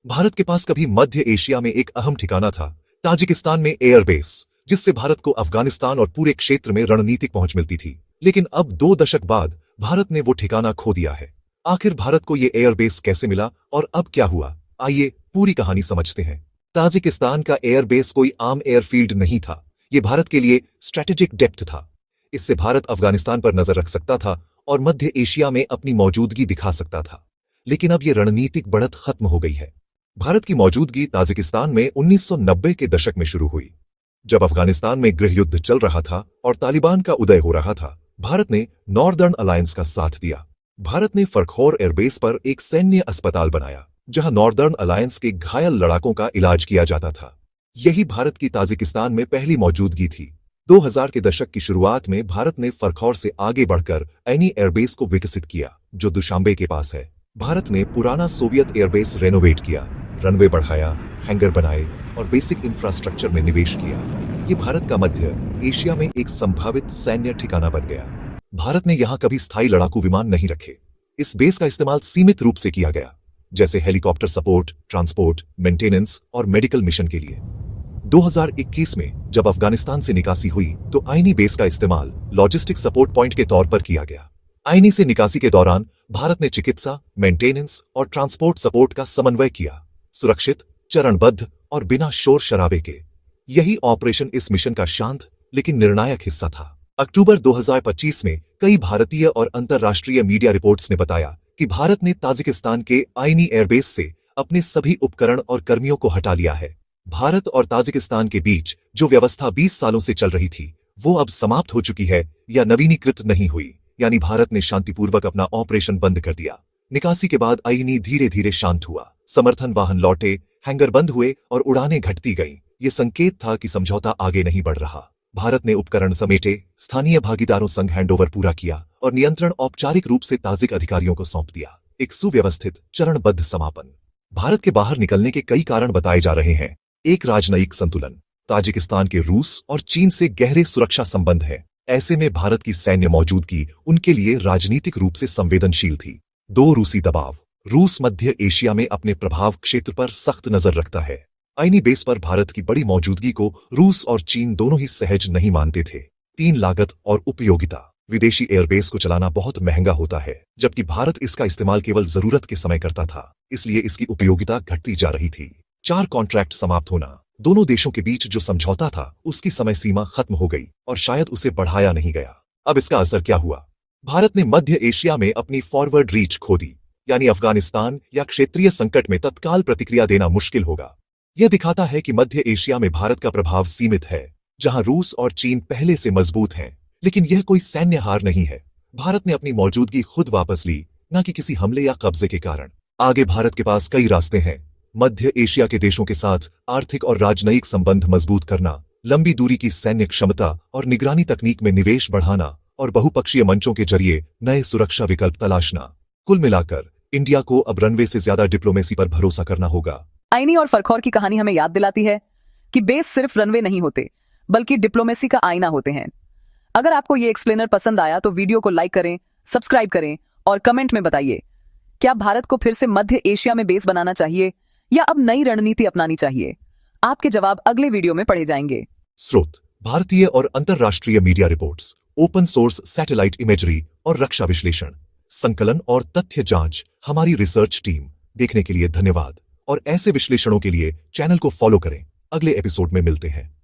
भारत के पास कभी मध्य एशिया में एक अहम ठिकाना था, ताजिकिस्तान में एयरबेस, जिससे भारत को अफगानिस्तान और पूरे क्षेत्र में रणनीतिक पहुंच मिलती थी। लेकिन अब 2 दशक बाद भारत ने वो ठिकाना खो दिया है। आखिर भारत को ये एयरबेस कैसे मिला और अब क्या हुआ, आइए पूरी कहानी समझते हैं। ताजिकिस्तान का एयरबेस कोई आम एयरफील्ड नहीं था, ये भारत के लिए स्ट्रेटेजिक डेप्थ था। इससे भारत अफगानिस्तान पर नजर रख सकता था और मध्य एशिया में अपनी मौजूदगी दिखा सकता था। लेकिन अब ये रणनीतिक बढ़त खत्म हो गई है। भारत की मौजूदगी ताजिकिस्तान में 1990 के दशक में शुरू हुई, जब अफगानिस्तान में गृह युद्ध चल रहा था और तालिबान का उदय हो रहा था। भारत ने नॉर्दर्न अलायंस का साथ दिया। भारत ने फरखौर एयरबेस पर एक सैन्य अस्पताल बनाया, जहां नॉर्दर्न अलायंस के घायल लड़ाकों का इलाज किया जाता था। यही भारत की ताजिकिस्तान में पहली मौजूदगी थी। 2000 के दशक की शुरुआत में भारत ने फरखौर से आगे बढ़कर ऐनी एयरबेस को विकसित किया, जो दुशांबे के पास है। भारत ने पुराना सोवियत एयरबेस रेनोवेट किया, रनवे बढ़ाया, हैंगर बनाए और बेसिक इंफ्रास्ट्रक्चर में निवेश किया। ये भारत का मध्य एशिया में एक संभावित सैन्य ठिकाना बन गया। भारत ने यहां कभी स्थायी लड़ाकू विमान नहीं रखे। इस बेस का इस्तेमाल सीमित रूप से किया गया, जैसे हेलीकॉप्टर सपोर्ट, ट्रांसपोर्ट, मेंटेनेंस और मेडिकल मिशन के लिए। 2021 में जब अफगानिस्तान से निकासी हुई तो आईनी बेस का इस्तेमाल लॉजिस्टिक सपोर्ट पॉइंट के तौर पर किया गया। आईनी से निकासी के दौरान भारत ने चिकित्सा, मेंटेनेंस और ट्रांसपोर्ट सपोर्ट का समन्वय किया, सुरक्षित, चरणबद्ध और बिना शोर शराबे के। यही ऑपरेशन इस मिशन का शांत लेकिन निर्णायक हिस्सा था। अक्टूबर 2025 में कई भारतीय और अंतर्राष्ट्रीय मीडिया रिपोर्ट्स ने बताया कि भारत ने ताजिकिस्तान के आईनी एयरबेस से अपने सभी उपकरण और कर्मियों को हटा लिया है। भारत और ताजिकिस्तान के बीच जो व्यवस्था 20 सालों से चल रही थी, वो अब समाप्त हो चुकी है या नवीनीकृत नहीं हुई। यानी भारत ने शांतिपूर्वक अपना ऑपरेशन बंद कर दिया। निकासी के बाद आईनी धीरे धीरे शांत हुआ, समर्थन वाहन लौटे, हैंगर बंद हुए और उड़ानें घटती गईं। ये संकेत था कि समझौता आगे नहीं बढ़ रहा। भारत ने उपकरण समेटे, स्थानीय भागीदारों संग हैंडओवर पूरा किया और नियंत्रण औपचारिक रूप से ताजिक अधिकारियों को सौंप दिया। एक सुव्यवस्थित, चरणबद्ध समापन। भारत के बाहर निकलने के कई कारण बताए जा रहे हैं। एक, राजनयिक संतुलन। ताजिकिस्तान के रूस और चीन से गहरे सुरक्षा संबंध है। ऐसे में भारत की सैन्य मौजूदगी उनके लिए राजनीतिक रूप से संवेदनशील थी। 2, रूसी दबाव। रूस मध्य एशिया में अपने प्रभाव क्षेत्र पर सख्त नजर रखता है। आईनी बेस पर भारत की बड़ी मौजूदगी को रूस और चीन दोनों ही सहज नहीं मानते थे। 3, लागत और उपयोगिता। विदेशी एयरबेस को चलाना बहुत महंगा होता है, जबकि भारत इसका इस्तेमाल केवल जरूरत के समय करता था, इसलिए इसकी उपयोगिता घटती जा रही थी। 4, कॉन्ट्रैक्ट समाप्त होना। दोनों देशों के बीच जो समझौता था उसकी समय सीमा खत्म हो गई और शायद उसे बढ़ाया नहीं गया। अब इसका असर क्या हुआ? भारत ने मध्य एशिया में अपनी फॉरवर्ड रीच खो दी, यानी अफगानिस्तान या क्षेत्रीय संकट में तत्काल प्रतिक्रिया देना मुश्किल होगा। यह दिखाता है कि मध्य एशिया में भारत का प्रभाव सीमित है, जहां रूस और चीन पहले से मजबूत हैं। लेकिन यह कोई सैन्य हार नहीं है। भारत ने अपनी मौजूदगी खुद वापस ली, न कि किसी हमले या कब्जे के कारण। आगे भारत के पास कई रास्ते हैं। मध्य एशिया के देशों के साथ आर्थिक और राजनयिक संबंध मजबूत करना, लंबी दूरी की सैन्य क्षमता और निगरानी तकनीक में निवेश बढ़ाना और बहुपक्षीय मंचों के जरिए नए सुरक्षा विकल्प तलाशना। कुल मिलाकर इंडिया को अब रनवे से ज्यादा डिप्लोमेसी पर भरोसा करना होगा। आईनी और फरखौर की कहानी हमें याद दिलाती है कि बेस सिर्फ रनवे नहीं होते, बल्कि डिप्लोमेसी का आईना होते हैं। अगर आपको ये एक्सप्लेनर पसंद आया तो वीडियो को लाइक करें, सब्सक्राइब करें और कमेंट में बताइए, क्या भारत को फिर से मध्य एशिया में बेस बनाना चाहिए या अब नई रणनीति अपनानी चाहिए? आपके जवाब अगले वीडियो में पढ़े जाएंगे। स्रोत: भारतीय और अंतर्राष्ट्रीय media reports, open source satellite imagery और रक्षा विश्लेषण। संकलन और तथ्य जांच हमारी रिसर्च टीम। देखने के लिए धन्यवाद और ऐसे विश्लेषणों के लिए चैनल को फॉलो करें। अगले एपिसोड में मिलते हैं।